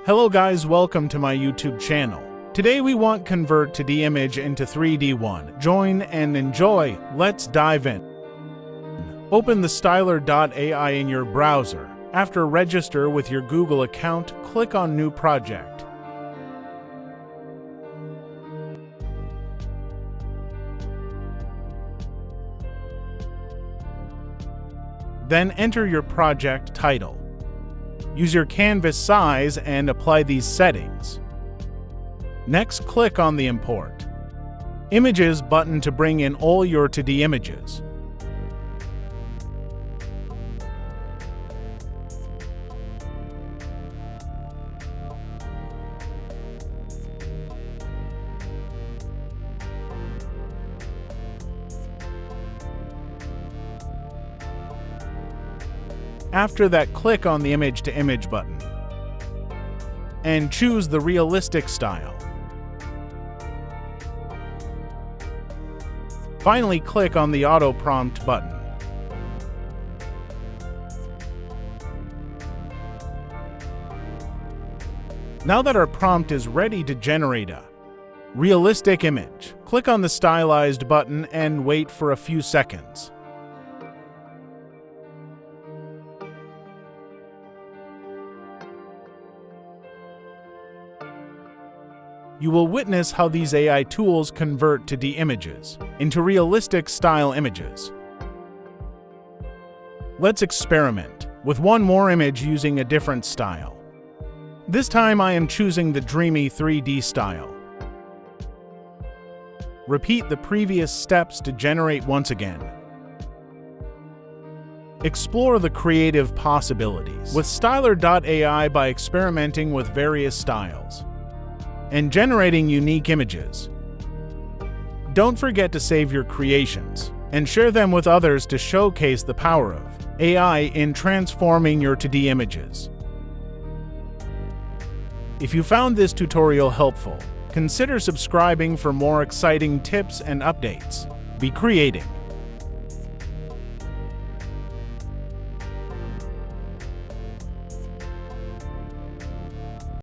Hello guys, welcome to my YouTube channel. Today we want convert 2D image into 3D one. Join and enjoy. Let's dive in. Open the Styler.ai in your browser. After register with your Google account, click on New Project. Then enter your project title. Use your canvas size and apply these settings. Next, click on the Import Images button to bring in all your 2D images. After that, click on the Image to Image button and choose the realistic style. Finally, click on the Auto Prompt button. Now that our prompt is ready to generate a realistic image, click on the Stylized button and wait for a few seconds. You will witness how these AI tools convert 2D images into realistic style images. Let's experiment with one more image using a different style. This time I am choosing the dreamy 3D style. Repeat the previous steps to generate once again. Explore the creative possibilities with Styler.ai by experimenting with various styles and generating unique images. Don't forget to save your creations and share them with others to showcase the power of AI in transforming your 2D images. If you found this tutorial helpful, consider subscribing for more exciting tips and updates. Be creating.